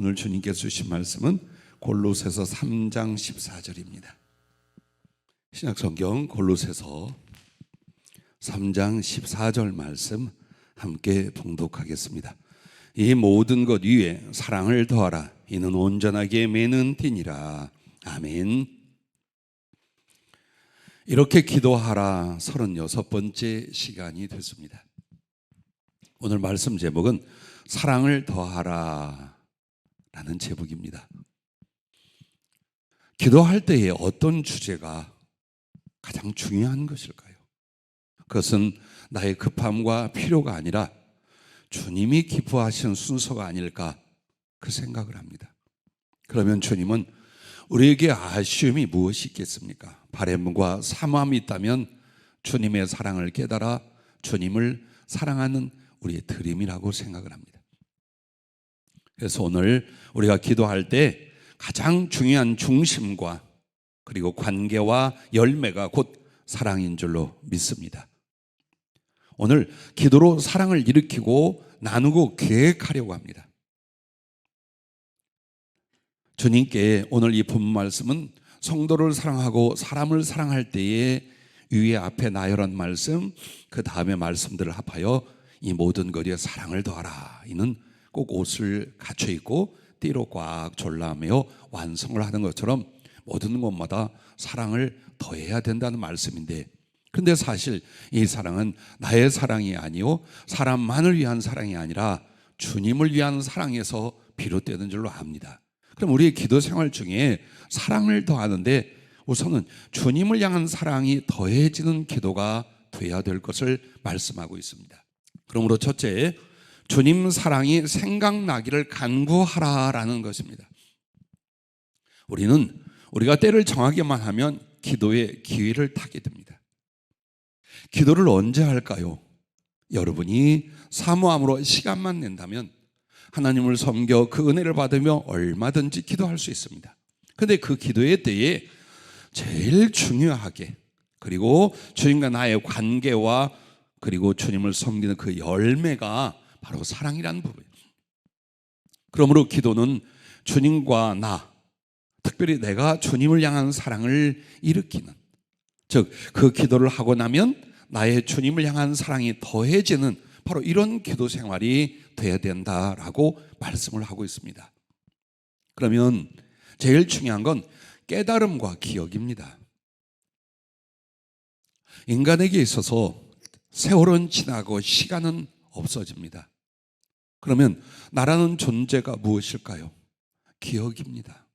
오늘 주님께서 주신 말씀은 골로새서 3장 14절입니다. 신약성경 골로새서 3장 14절 말씀 함께 봉독하겠습니다. 이 모든 것 위에 사랑을 더하라. 이는 온전하게 매는 띠니라. 아멘. 이렇게 기도하라 36번째 시간이 됐습니다. 오늘 말씀 제목은 사랑을 더하라 라는 제목입니다. 기도할 때에 어떤 주제가 가장 중요한 것일까요? 그것은 나의 급함과 필요가 아니라 주님이 기뻐하시는 순서가 아닐까 그 생각을 합니다. 그러면 주님은 우리에게 아쉬움이 무엇이 있겠습니까? 바램과 사모함이 있다면 주님의 사랑을 깨달아 주님을 사랑하는 우리의 드림이라고 생각을 합니다. 그래서 오늘 우리가 기도할 때 가장 중요한 중심과 그리고 관계와 열매가 곧 사랑인 줄로 믿습니다. 오늘 기도로 사랑을 일으키고 나누고 계획하려고 합니다. 주님께 오늘 이 본문 말씀은 성도를 사랑하고 사람을 사랑할 때에 위에 앞에 나열한 말씀, 그 다음에 말씀들을 합하여 이 모든 것에 사랑을 더하라. 이는 꼭 옷을 갖춰 입고 띠로 꽉 졸라매어 완성을 하는 것처럼 모든 것마다 사랑을 더해야 된다는 말씀인데, 그런데 사실 이 사랑은 나의 사랑이 아니요 사람만을 위한 사랑이 아니라 주님을 위한 사랑에서 비롯되는 줄로 압니다. 그럼 우리의 기도 생활 중에 사랑을 더하는데 우선은 주님을 향한 사랑이 더해지는 기도가 돼야 될 것을 말씀하고 있습니다. 그러므로 첫째, 주님 사랑이 생각나기를 간구하라라는 것입니다. 우리가 때를 정하기만 하면 기도의 기회를 타게 됩니다. 기도를 언제 할까요? 여러분이 사모함으로 시간만 낸다면 하나님을 섬겨 그 은혜를 받으며 얼마든지 기도할 수 있습니다. 그런데 그 기도의 때에 제일 중요하게, 그리고 주님과 나의 관계와 그리고 주님을 섬기는 그 열매가 바로 사랑이라는 부분이에요. 그러므로 기도는 주님과 나, 특별히 내가 주님을 향한 사랑을 일으키는, 즉 그 기도를 하고 나면 나의 주님을 향한 사랑이 더해지는 바로 이런 기도 생활이 돼야 된다라고 말씀을 하고 있습니다. 그러면 제일 중요한 건 깨달음과 기억입니다. 인간에게 있어서 세월은 지나고 시간은 없어집니다. 그러면 나라는 존재가 무엇일까요? 기억입니다.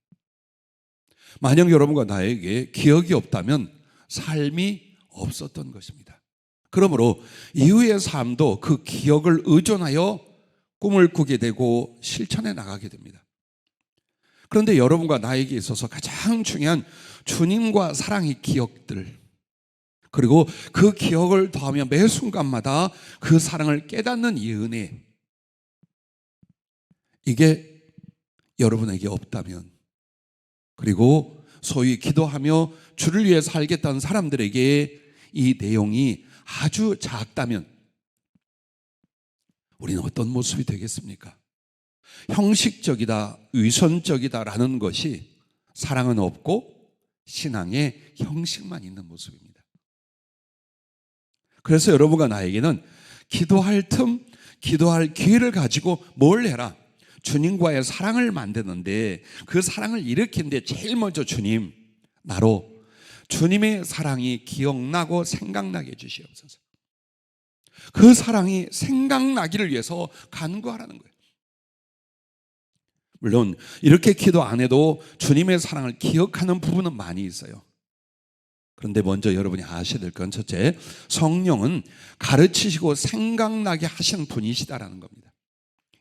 만약 여러분과 나에게 기억이 없다면 삶이 없었던 것입니다. 그러므로 이후의 삶도 그 기억을 의존하여 꿈을 꾸게 되고 실천해 나가게 됩니다. 그런데 여러분과 나에게 있어서 가장 중요한 주님과 사랑의 기억들, 그리고 그 기억을 더하며 매 순간마다 그 사랑을 깨닫는 이 은혜, 이게 여러분에게 없다면, 그리고 소위 기도하며 주를 위해 살겠다는 사람들에게 이 내용이 아주 작다면 우리는 어떤 모습이 되겠습니까? 형식적이다, 위선적이다라는 것이 사랑은 없고 신앙의 형식만 있는 모습입니다. 그래서 여러분과 나에게는 기도할 틈, 기도할 기회를 가지고 뭘 해라? 주님과의 사랑을 만드는데, 그 사랑을 일으키는데 제일 먼저 주님, 나로 주님의 사랑이 기억나고 생각나게 해주시옵소서. 그 사랑이 생각나기를 위해서 간구하라는 거예요. 물론 이렇게 기도 안 해도 주님의 사랑을 기억하는 부분은 많이 있어요. 그런데 먼저 여러분이 아셔야 될 건 첫째, 성령은 가르치시고 생각나게 하신 분이시다라는 겁니다.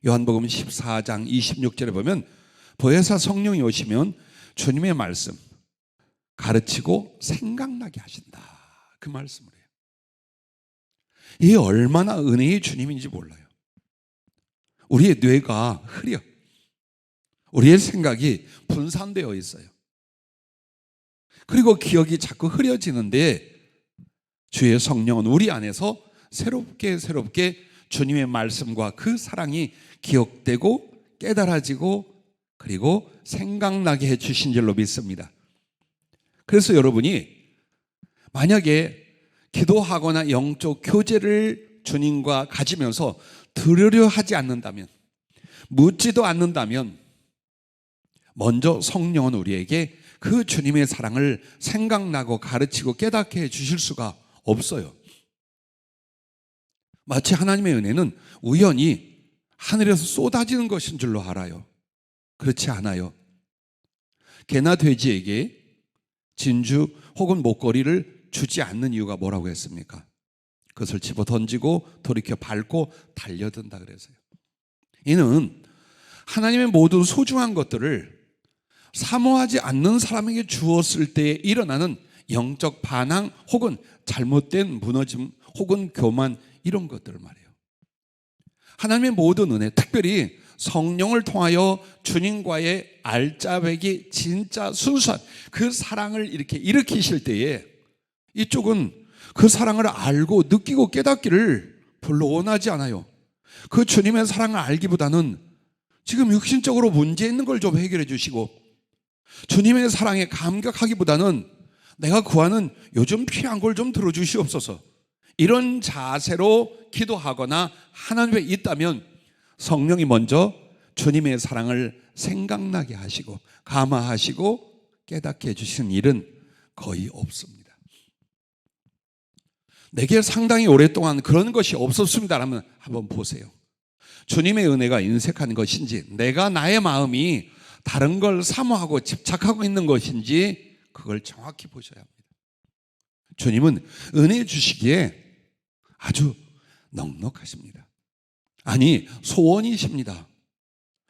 요한복음 14장 26절에 보면 보혜사 성령이 오시면 주님의 말씀 가르치고 생각나게 하신다, 그 말씀을 해요. 이게 얼마나 은혜의 주님인지 몰라요. 우리의 뇌가 흐려, 우리의 생각이 분산되어 있어요. 그리고 기억이 자꾸 흐려지는데 주의 성령은 우리 안에서 새롭게 주님의 말씀과 그 사랑이 기억되고 깨달아지고 그리고 생각나게 해주신 줄로 믿습니다. 그래서 여러분이 만약에 기도하거나 영적 교제를 주님과 가지면서 들으려 하지 않는다면, 묻지도 않는다면 먼저 성령은 우리에게 그 주님의 사랑을 생각나고 가르치고 깨닫게 해주실 수가 없어요. 마치 하나님의 은혜는 우연히 하늘에서 쏟아지는 것인 줄로 알아요. 그렇지 않아요. 개나 돼지에게 진주 혹은 목걸이를 주지 않는 이유가 뭐라고 했습니까? 그것을 집어 던지고 돌이켜 밟고 달려든다 그래서요. 이는 하나님의 모든 소중한 것들을 사모하지 않는 사람에게 주었을 때에 일어나는 영적 반항 혹은 잘못된 무너짐 혹은 교만, 이런 것들을 말해요. 하나님의 모든 은혜, 특별히 성령을 통하여 주님과의 알짜배기 진짜 순수한 그 사랑을 이렇게 일으키실 때에 이쪽은 그 사랑을 알고 느끼고 깨닫기를 별로 원하지 않아요. 그 주님의 사랑을 알기보다는 지금 육신적으로 문제 있는 걸 좀 해결해 주시고, 주님의 사랑에 감격하기보다는 내가 구하는 요즘 필요한 걸 좀 들어주시옵소서, 이런 자세로 기도하거나 하나님에 있다면 성령이 먼저 주님의 사랑을 생각나게 하시고 감화하시고 깨닫게 해주시는 일은 거의 없습니다. 내게 상당히 오랫동안 그런 것이 없었습니다라면 한번 보세요. 주님의 은혜가 인색한 것인지, 내가 나의 마음이 다른 걸 사모하고 집착하고 있는 것인지, 그걸 정확히 보셔야 합니다. 주님은 은혜 주시기에 아주 넉넉하십니다. 아니, 소원이십니다.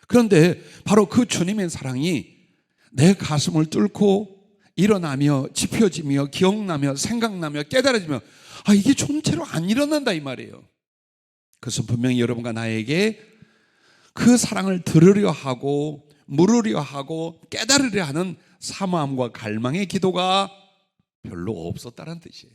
그런데 바로 그 주님의 사랑이 내 가슴을 뚫고 일어나며 짚혀지며 기억나며 생각나며 깨달아지며, 이게 존재로 안 일어난다 이 말이에요. 그래서 분명히 여러분과 나에게 그 사랑을 들으려 하고 물으려 하고 깨달으려 하는 사모함과 갈망의 기도가 별로 없었다는 뜻이에요.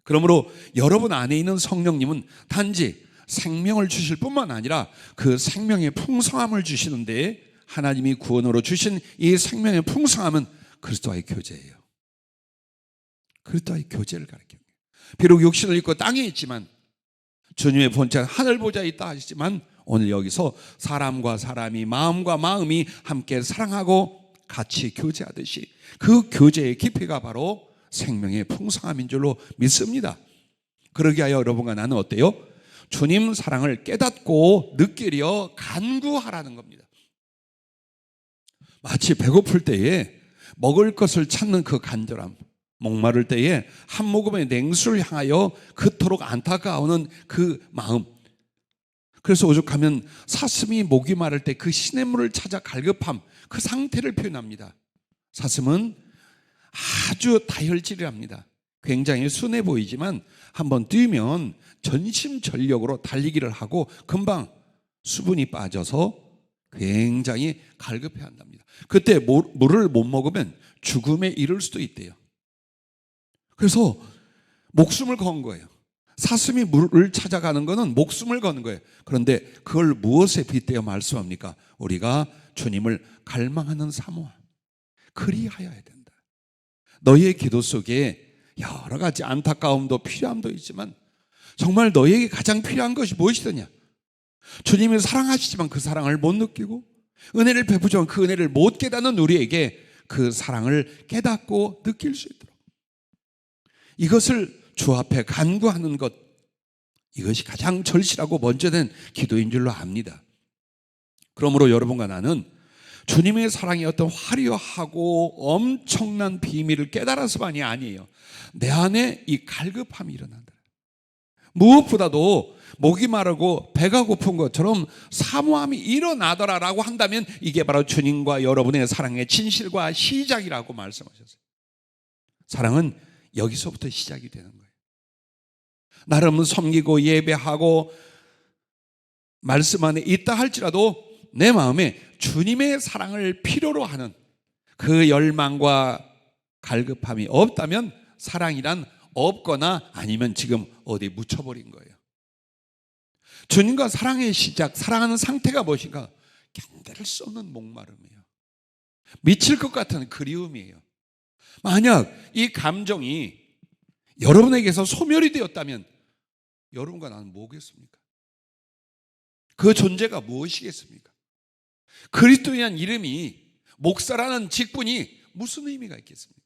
그러므로 여러분 안에 있는 성령님은 단지 생명을 주실 뿐만 아니라 그 생명의 풍성함을 주시는데, 하나님이 구원으로 주신 이 생명의 풍성함은 그리스도와의 교제예요. 그리스도와의 교제를 가리킵니다. 비록 육신을 입고 땅에 있지만 주님의 본체는 하늘 보좌에 있다 하시지만, 오늘 여기서 사람과 사람이, 마음과 마음이 함께 사랑하고 같이 교제하듯이 그 교제의 깊이가 바로 생명의 풍성함인 줄로 믿습니다. 그러게 하여 여러분과 나는 어때요? 주님 사랑을 깨닫고 느끼려 간구하라는 겁니다. 마치 배고플 때에 먹을 것을 찾는 그 간절함, 목마를 때에 한 모금의 냉수를 향하여 그토록 안타까워하는 그 마음. 그래서 오죽하면 사슴이 목이 마를 때 그 시냇물을 찾아 갈급함, 그 상태를 표현합니다. 사슴은 아주 다혈질이랍니다. 굉장히 순해 보이지만 한번 뛰면 전심전력으로 달리기를 하고 금방 수분이 빠져서 굉장히 갈급해 한답니다. 그때 물을 못 먹으면 죽음에 이를 수도 있대요. 그래서 목숨을 건 거예요. 사슴이 물을 찾아가는 것은 목숨을 거는 거예요. 그런데 그걸 무엇에 빗대어 말씀합니까? 우리가 주님을 갈망하는 사모함, 그리하여야 된다. 너희의 기도 속에 여러 가지 안타까움도 필요함도 있지만 정말 너희에게 가장 필요한 것이 무엇이더냐? 주님을 사랑하시지만 그 사랑을 못 느끼고, 은혜를 베푸지만 그 은혜를 못 깨닫는 우리에게 그 사랑을 깨닫고 느낄 수 있도록, 이것을 주 앞에 간구하는 것, 이것이 가장 절실하고 먼저 된 기도인 줄로 압니다. 그러므로 여러분과 나는 주님의 사랑의 어떤 화려하고 엄청난 비밀을 깨달아서만이 아니에요. 내 안에 이 갈급함이 일어난다. 무엇보다도 목이 마르고 배가 고픈 것처럼 사모함이 일어나더라라고 한다면 이게 바로 주님과 여러분의 사랑의 진실과 시작이라고 말씀하셨어요. 사랑은 여기서부터 시작이 되는 거예요. 나름 섬기고 예배하고 말씀 안에 있다 할지라도 내 마음에 주님의 사랑을 필요로 하는 그 열망과 갈급함이 없다면 사랑이란 없거나 아니면 지금 어디 묻혀버린 거예요. 주님과 사랑의 시작, 사랑하는 상태가 무엇인가? 견딜 수 없는 목마름이에요. 미칠 것 같은 그리움이에요. 만약 이 감정이 여러분에게서 소멸이 되었다면 여러분과 나는 뭐겠습니까? 그 존재가 무엇이겠습니까? 그리스도인이라는 이름이, 목사라는 직분이 무슨 의미가 있겠습니까?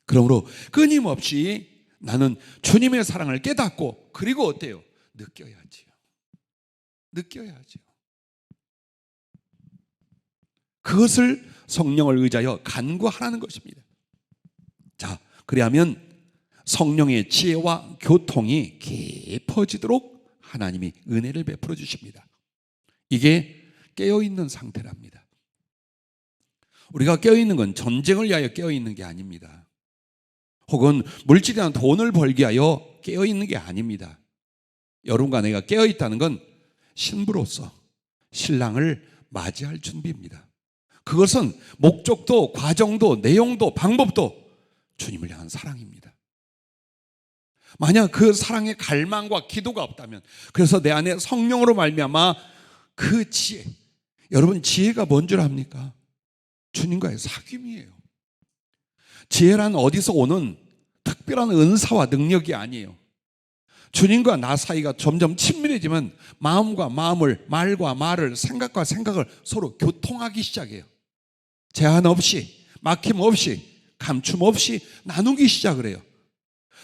그러므로 끊임없이 나는 주님의 사랑을 깨닫고, 그리고 어때요? 느껴야지요. 느껴야죠. 그것을 성령을 의지하여 간구하라는 것입니다. 자, 그리하면 성령의 지혜와 교통이 깊어지도록 하나님이 은혜를 베풀어 주십니다. 이게 깨어있는 상태랍니다. 우리가 깨어있는 건 전쟁을 위하여 깨어있는 게 아닙니다. 혹은 물질이나 돈을 벌기 위하여 깨어있는 게 아닙니다. 여러분과 내가 깨어있다는 건 신부로서 신랑을 맞이할 준비입니다. 그것은 목적도, 과정도, 내용도, 방법도 주님을 향한 사랑입니다. 만약 그 사랑의 갈망과 기도가 없다면, 그래서 내 안에 성령으로 말미암아 그 지혜, 여러분 지혜가 뭔 줄 압니까? 주님과의 사귐이에요. 지혜란 어디서 오는 특별한 은사와 능력이 아니에요. 주님과 나 사이가 점점 친밀해지면 마음과 마음을, 말과 말을, 생각과 생각을 서로 교통하기 시작해요. 제한 없이, 막힘 없이, 감춤 없이 나누기 시작을 해요.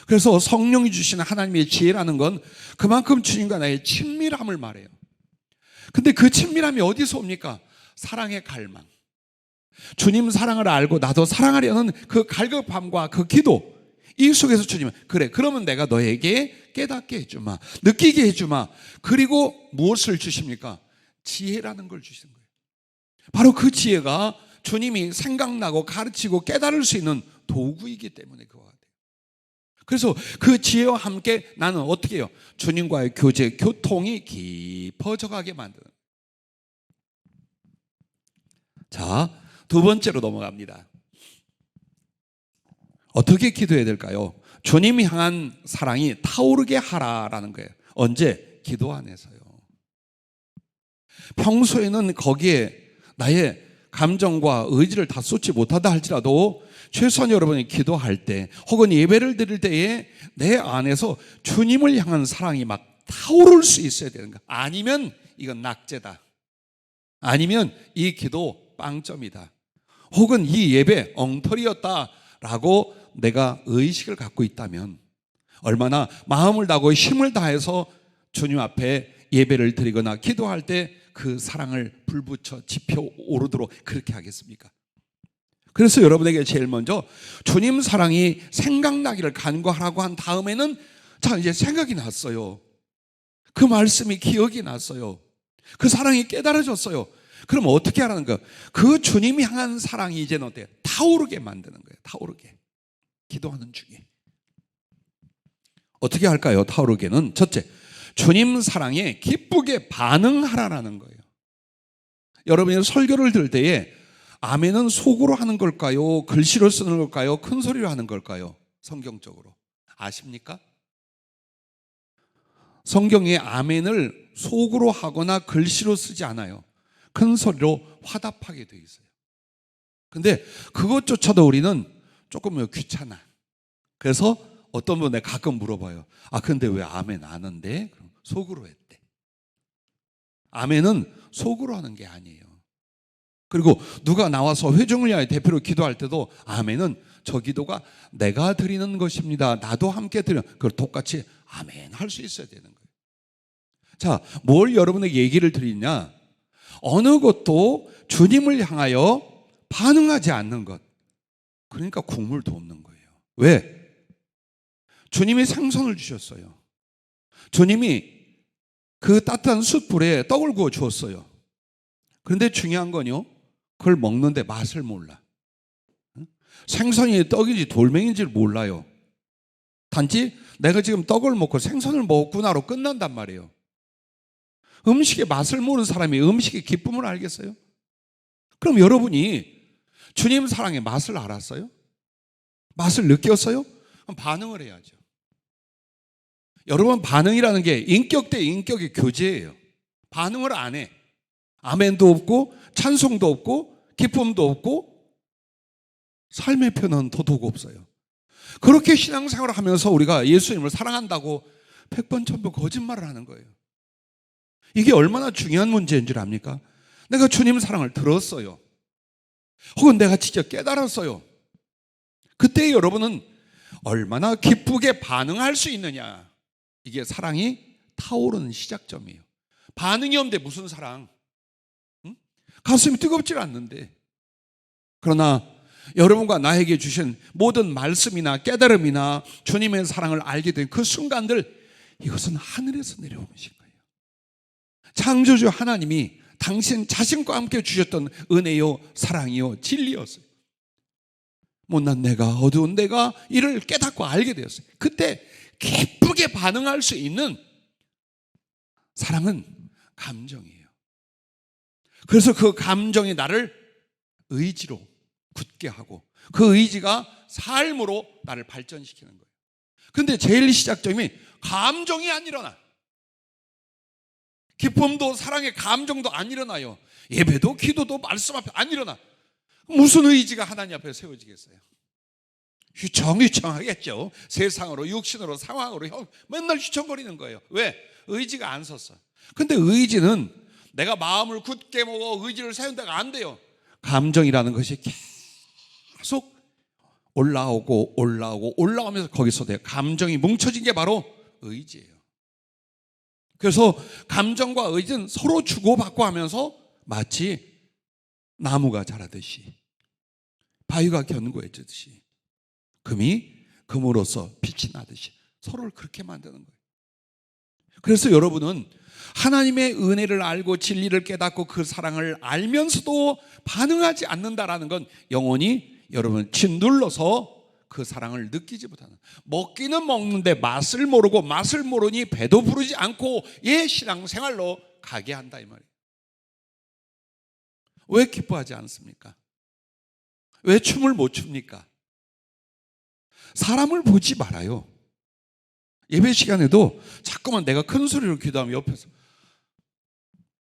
그래서 성령이 주시는 하나님의 지혜라는 건 그만큼 주님과 나의 친밀함을 말해요. 근데 그 친밀함이 어디서 옵니까? 사랑의 갈망. 주님 사랑을 알고 나도 사랑하려는 그 갈급함과 그 기도, 이 속에서 주님은 그래, 그러면 내가 너에게 깨닫게 해주마, 느끼게 해주마. 그리고 무엇을 주십니까? 지혜라는 걸 주시는 거예요. 바로 그 지혜가 주님이 생각나고 가르치고 깨달을 수 있는 도구이기 때문에 그와 같아요. 그래서 그 지혜와 함께 나는 어떻게 해요? 주님과의 교제, 교통이 깊어져 가게 만드는. 자, 두 번째로 넘어갑니다. 어떻게 기도해야 될까요? 주님 향한 사랑이 타오르게 하라라는 거예요. 언제? 기도 안에서요. 평소에는 거기에 나의 감정과 의지를 다 쏟지 못하다 할지라도 최소한 여러분이 기도할 때 혹은 예배를 드릴 때에 내 안에서 주님을 향한 사랑이 막 타오를 수 있어야 되는 거야. 아니면 이건 낙제다. 아니면 이 기도 빵점이다. 혹은 이 예배 엉터리였다라고 내가 의식을 갖고 있다면 얼마나 마음을 다하고 힘을 다해서 주님 앞에 예배를 드리거나 기도할 때 그 사랑을 불붙여 지펴 오르도록 그렇게 하겠습니까? 그래서 여러분에게 제일 먼저 주님 사랑이 생각나기를 간구하라고 한 다음에는 자, 이제 생각이 났어요. 그 말씀이 기억이 났어요. 그 사랑이 깨달아졌어요. 그럼 어떻게 하라는 거예요? 그 주님이 향한 사랑이 이제는 어때요? 타오르게 만드는 거예요. 타오르게. 기도하는 중에. 어떻게 할까요? 타오르게는 첫째, 주님 사랑에 기쁘게 반응하라는 거예요. 여러분이 설교를 들을 때에 아멘은 속으로 하는 걸까요? 글씨로 쓰는 걸까요? 큰 소리로 하는 걸까요? 성경적으로 아십니까? 성경에 아멘을 속으로 하거나 글씨로 쓰지 않아요. 큰 소리로 화답하게 되어 있어요. 근데 그것조차도 우리는 조금 귀찮아. 그래서 어떤 분에 가끔 물어봐요. 아, 근데 왜 아멘 안 한대? 그럼 속으로 했대. 아멘은 속으로 하는 게 아니에요. 그리고 누가 나와서 회중을 위하여 대표로 기도할 때도 아멘은 저 기도가 내가 드리는 것입니다. 나도 함께 드려. 그걸 똑같이 아멘 할 수 있어야 되는 거예요. 자, 뭘 여러분에게 얘기를 드리냐? 어느 것도 주님을 향하여 반응하지 않는 것. 그러니까 국물도 없는 거예요. 왜? 주님이 생선을 주셨어요. 주님이 그 따뜻한 숯불에 떡을 구워 주었어요. 그런데 중요한 건요, 그걸 먹는데 맛을 몰라. 생선이 떡인지 돌멩이인지를 몰라요. 단지 내가 지금 떡을 먹고 생선을 먹었구나로 끝난단 말이에요. 음식의 맛을 모르는 사람이 음식의 기쁨을 알겠어요? 그럼 여러분이 주님 사랑의 맛을 알았어요? 맛을 느꼈어요? 그럼 반응을 해야죠. 여러분, 반응이라는 게 인격 대 인격의 교제예요. 반응을 안 해. 아멘도 없고 찬송도 없고 기쁨도 없고 삶의 편은 도도가 없어요. 그렇게 신앙생활을 하면서 우리가 예수님을 사랑한다고 100번 1000번 거짓말을 하는 거예요. 이게 얼마나 중요한 문제인 줄 압니까? 내가 주님 사랑을 들었어요. 혹은 내가 직접 깨달았어요. 그때 여러분은 얼마나 기쁘게 반응할 수 있느냐. 이게 사랑이 타오르는 시작점이에요. 반응이 없는데 무슨 사랑? 응? 가슴이 뜨겁지 않는데. 그러나 여러분과 나에게 주신 모든 말씀이나 깨달음이나 주님의 사랑을 알게 된 그 순간들, 이것은 하늘에서 내려오신 거예요. 창조주 하나님이 당신 자신과 함께 주셨던 은혜요, 사랑이요, 진리였어요. 못난 내가, 어두운 내가 이를 깨닫고 알게 되었어요. 그때 기쁘게 반응할 수 있는 사랑은 감정이에요. 그래서 그 감정이 나를 의지로 굳게 하고 그 의지가 삶으로 나를 발전시키는 거예요. 근데 제일 시작점이 감정이 안 일어나. 기쁨도 사랑의 감정도 안 일어나요. 예배도 기도도 말씀 앞에 안 일어나. 무슨 의지가 하나님 앞에 세워지겠어요? 휘청휘청하겠죠. 세상으로, 육신으로, 상황으로 맨날 휘청거리는 거예요. 왜? 의지가 안 섰어. 근데 의지는 내가 마음을 굳게 먹어 의지를 세운 데가 안 돼요. 감정이라는 것이 계속 올라오고 올라오고 올라오면서 거기서 돼요. 감정이 뭉쳐진 게 바로 의지예요. 그래서 감정과 의지는 서로 주고받고 하면서 마치 나무가 자라듯이, 바위가 견고해지듯이, 금이 금으로서 빛이 나듯이 서로를 그렇게 만드는 거예요. 그래서 여러분은 하나님의 은혜를 알고 진리를 깨닫고 그 사랑을 알면서도 반응하지 않는다라는 건 영원히 여러분을 짓눌러서 그 사랑을 느끼지 못하는, 먹기는 먹는데 맛을 모르고 맛을 모르니 배도 부르지 않고 예 신앙생활로 가게 한다 이 말이에요. 왜 기뻐하지 않습니까? 왜 춤을 못 춥니까? 사람을 보지 말아요. 예배 시간에도 자꾸만 내가 큰 소리로 기도하면 옆에서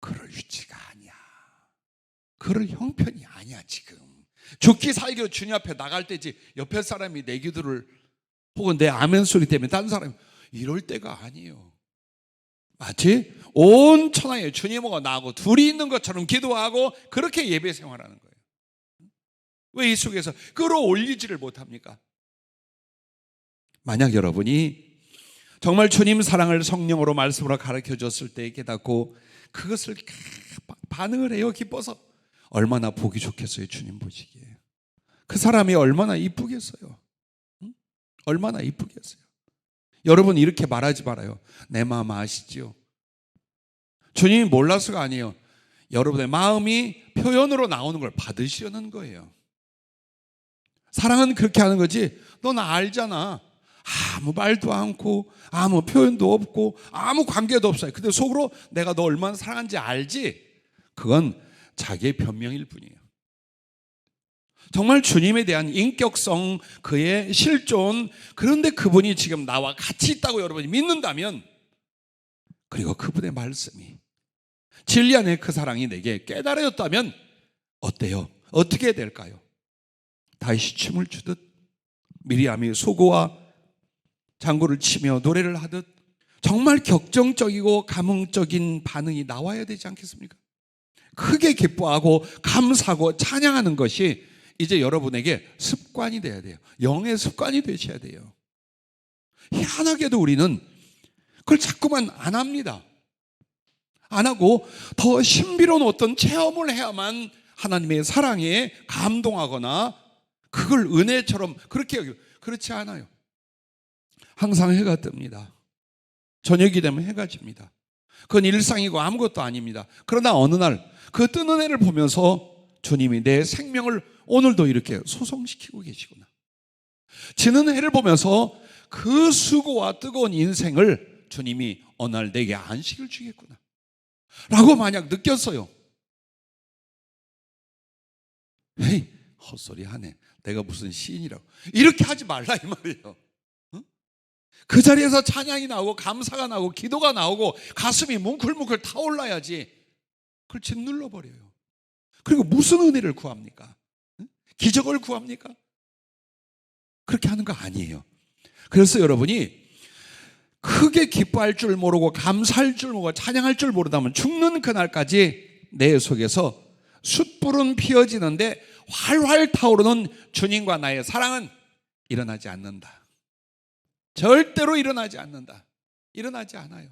그럴 위치가 아니야, 그럴 형편이 아니야. 지금 죽기 살기로 주님 앞에 나갈 때지 옆에 사람이 내 기도를 혹은 내 아멘 소리 때문에 다른 사람이 이럴 때가 아니에요. 마치 온 천하에 주님하고 나하고 둘이 있는 것처럼 기도하고 그렇게 예배 생활하는 거예요. 왜 이 속에서 끌어올리지를 못합니까? 만약 여러분이 정말 주님 사랑을 성령으로 말씀으로 가르쳐 줬을 때 깨닫고 그것을 반응을 해요. 기뻐서 얼마나 보기 좋겠어요. 주님 보시기에 그 사람이 얼마나 이쁘겠어요. 얼마나 이쁘겠어요. 여러분 이렇게 말하지 말아요. 내 마음 아시지요? 주님이 몰라서가 아니에요. 여러분의 마음이 표현으로 나오는 걸 받으시려는 거예요. 사랑은 그렇게 하는 거지. 넌 알잖아. 아무 말도 않고 아무 표현도 없고 아무 관계도 없어요. 근데 속으로 내가 너 얼마나 사랑하는지 알지? 그건 자기의 변명일 뿐이에요. 정말 주님에 대한 인격성, 그의 실존, 그런데 그분이 지금 나와 같이 있다고 여러분이 믿는다면, 그리고 그분의 말씀이 진리 안에 그 사랑이 내게 깨달아졌다면 어때요? 어떻게 될까요? 다윗이 춤을 추듯, 미리암이 소고와 장구를 치며 노래를 하듯 정말 격정적이고 감흥적인 반응이 나와야 되지 않겠습니까? 크게 기뻐하고 감사하고 찬양하는 것이 이제 여러분에게 습관이 돼야 돼요. 영의 습관이 되셔야 돼요. 희한하게도 우리는 그걸 자꾸만 안 합니다. 안 하고 더 신비로운 어떤 체험을 해야만 하나님의 사랑에 감동하거나 그걸 은혜처럼 그렇게 여기고, 그렇지 않아요. 항상 해가 뜹니다. 저녁이 되면 해가 집니다. 그건 일상이고 아무것도 아닙니다. 그러나 어느 날 그 뜨는 해를 보면서 주님이 내 생명을 오늘도 이렇게 소성시키고 계시구나. 지는 해를 보면서 그 수고와 뜨거운 인생을 주님이 어느 날 내게 안식을 주겠구나 라고 만약 느꼈어요. 에이, 헛소리 하네. 내가 무슨 시인이라고. 이렇게 하지 말라 이 말이에요. 그 자리에서 찬양이 나오고 감사가 나오고 기도가 나오고 가슴이 뭉클뭉클 타올라야지. 그걸 짓눌러 버려요. 그리고 무슨 은혜를 구합니까? 기적을 구합니까? 그렇게 하는 거 아니에요. 그래서 여러분이 크게 기뻐할 줄 모르고 감사할 줄 모르고 찬양할 줄 모르다면 죽는 그날까지 내 속에서 숯불은 피어지는데 활활 타오르는 주님과 나의 사랑은 일어나지 않는다. 절대로 일어나지 않는다. 일어나지 않아요.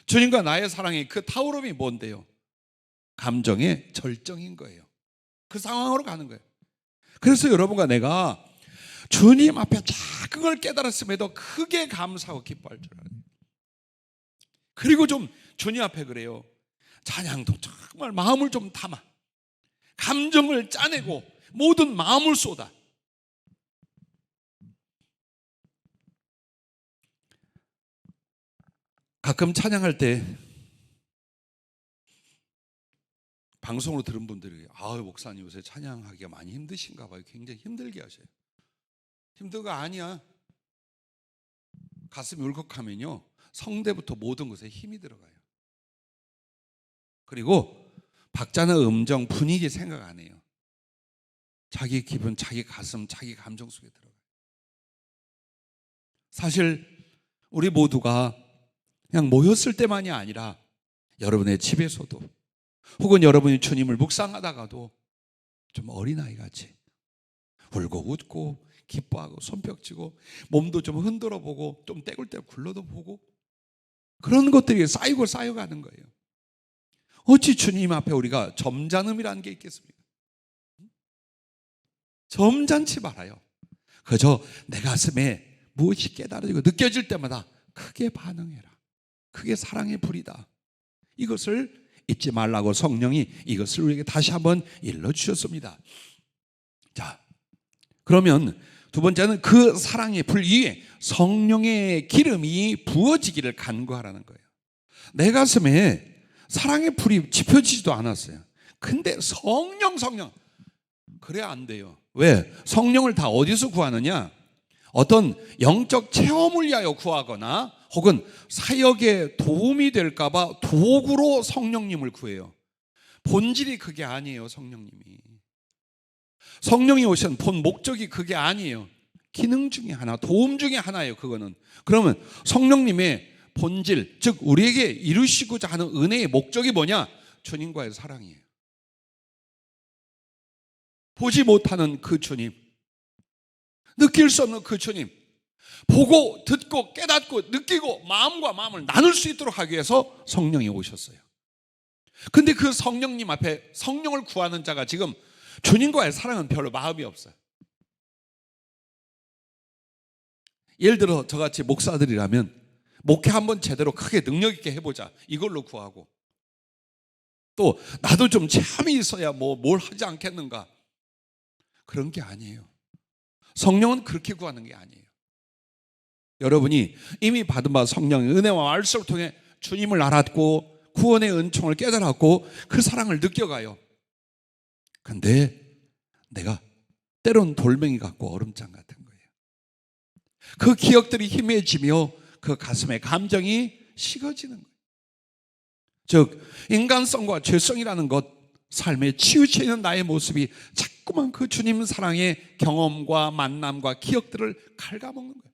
주님과 나의 사랑의 그 타오름이 뭔데요? 감정의 절정인 거예요. 그 상황으로 가는 거예요. 그래서 여러분과 내가 주님 앞에 작은 걸 깨달았음에도 크게 감사하고 기뻐할 줄 알아요. 그리고 좀 주님 앞에 그래요. 찬양도 정말 마음을 좀 담아 감정을 짜내고 모든 마음을 쏟아. 가끔 찬양할 때 방송으로 들은 분들이 목사님 요새 찬양하기가 많이 힘드신가 봐요. 굉장히 힘들게 하셔요. 힘든 거 아니야. 가슴이 울컥하면요 성대부터 모든 것에 힘이 들어가요. 그리고 박자나 음정, 분위기 생각 안 해요. 자기 기분, 자기 가슴, 자기 감정 속에 들어가요. 사실 우리 모두가 그냥 모였을 때만이 아니라 여러분의 집에서도 혹은 여러분이 주님을 묵상하다가도 좀 어린아이같이 울고 웃고 기뻐하고 손뼉치고 몸도 좀 흔들어 보고 좀 떼굴떼굴 굴러도 보고 그런 것들이 쌓여가는 거예요. 어찌 주님 앞에 우리가 점잖음이라는 게 있겠습니까? 점잖지 말아요. 그저 내 가슴에 무엇이 깨달아지고 느껴질 때마다 크게 반응해라. 그게 사랑의 불이다. 이것을 잊지 말라고 성령이 이것을 우리에게 다시 한번 일러주셨습니다. 자, 그러면 두 번째는 그 사랑의 불 위에 성령의 기름이 부어지기를 간구하라는 거예요. 내 가슴에 사랑의 불이 지펴지지도 않았어요. 근데 성령 그래 안 돼요. 왜? 성령을 다 어디서 구하느냐? 어떤 영적 체험을 위하여 구하거나 혹은 사역에 도움이 될까 봐 도구로 성령님을 구해요. 본질이 그게 아니에요. 성령이 오신 본 목적이 그게 아니에요. 기능 중에 하나, 도움 중에 하나예요. 그거는. 그러면 성령님의 본질, 즉 우리에게 이루시고자 하는 은혜의 목적이 뭐냐? 주님과의 사랑이에요. 보지 못하는 그 주님, 느낄 수 없는 그 주님, 보고 듣고 깨닫고 느끼고 마음과 마음을 나눌 수 있도록 하기 위해서 성령이 오셨어요. 근데 그 성령님 앞에 성령을 구하는 자가 지금 주님과의 사랑은 별로 마음이 없어요. 예를 들어 저같이 목사들이라면 목회 한번 제대로 크게 능력 있게 해보자 이걸로 구하고, 또 나도 좀 체험이 있어야 뭘 하지 않겠는가, 그런 게 아니에요. 성령은 그렇게 구하는 게 아니에요. 여러분이 이미 받은 바 성령의 은혜와 말씀을 통해 주님을 알았고 구원의 은총을 깨달았고 그 사랑을 느껴가요. 근데 내가 때론 돌멩이 같고 얼음장 같은 거예요. 그 기억들이 희미해지며 그 가슴의 감정이 식어지는 거예요. 즉 인간성과 죄성이라는 것, 삶에 치우쳐 있는 나의 모습이 자꾸만 그 주님 사랑의 경험과 만남과 기억들을 갉아먹는 거예요.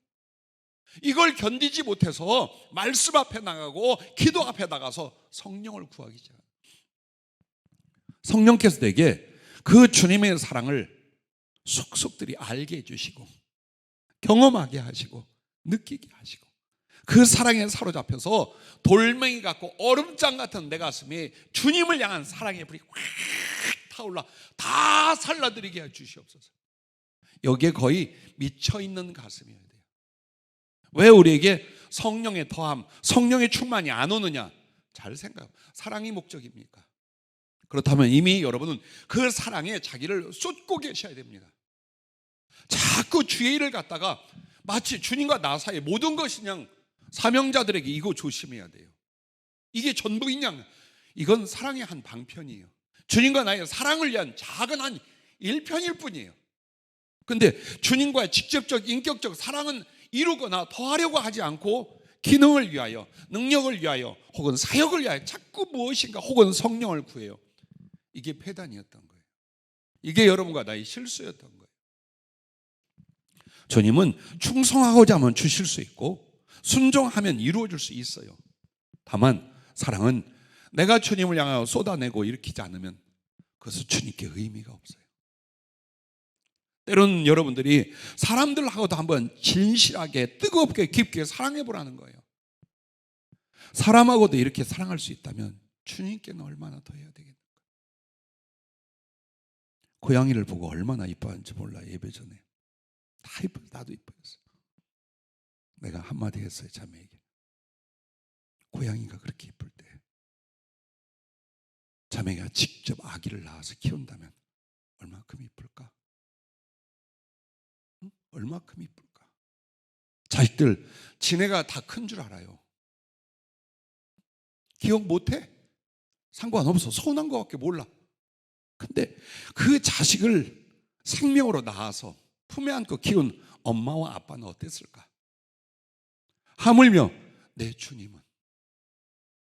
이걸 견디지 못해서 말씀 앞에 나가고 기도 앞에 나가서 성령을 구하기 시작합니다. 성령께서 내게 그 주님의 사랑을 속속들이 알게 해주시고 경험하게 하시고 느끼게 하시고 그 사랑에 사로잡혀서 돌멩이 같고 얼음장 같은 내 가슴에 주님을 향한 사랑의 불이 확 타올라 다 살라드리게 해주시옵소서. 여기에 거의 미쳐있는 가슴이어야 돼요. 왜 우리에게 성령의 더함, 성령의 충만이 안 오느냐? 잘 생각해요. 사랑이 목적입니까? 그렇다면 이미 여러분은 그 사랑에 자기를 쏟고 계셔야 됩니다. 자꾸 주의 일을 갖다가 마치 주님과 나 사이에 모든 것이 그냥 사명자들에게 이거 조심해야 돼요. 이게 전부이냐? 이건 사랑의 한 방편이에요. 주님과 나의 사랑을 위한 작은 한 일편일 뿐이에요. 근데 주님과의 직접적 인격적 사랑은 이루거나 더하려고 하지 않고 기능을 위하여, 능력을 위하여, 혹은 사역을 위하여 자꾸 무엇인가 혹은 성령을 구해요. 이게 패단이었던 거예요. 이게 여러분과 나의 실수였던 거예요. 주님은 충성하고자 하면 주실 수 있고 순종하면 이루어질 수 있어요. 다만 사랑은 내가 주님을 향하여 쏟아내고 일으키지 않으면 그것은 주님께 의미가 없어요. 때로는 여러분들이 사람들하고도 한번 진실하게 뜨겁게 깊게 사랑해 보라는 거예요. 사람하고도 이렇게 사랑할 수 있다면 주님께는 얼마나 더 해야 되겠는가. 고양이를 보고 얼마나 이뻐하는지 몰라. 예배 전에 다 이뻐요. 나도 이뻐했어. 내가 한마디 했어요. 자매에게. 고양이가 그렇게 이쁠 때 자매가 직접 아기를 낳아서 키운다면 얼마큼 이쁠까? 응? 얼마큼 이쁠까? 자식들 지네가 다 큰 줄 알아요. 기억 못해? 상관없어. 서운한 것밖에 몰라. 근데 그 자식을 생명으로 낳아서 품에 안고 키운 엄마와 아빠는 어땠을까? 하물며 내 주님은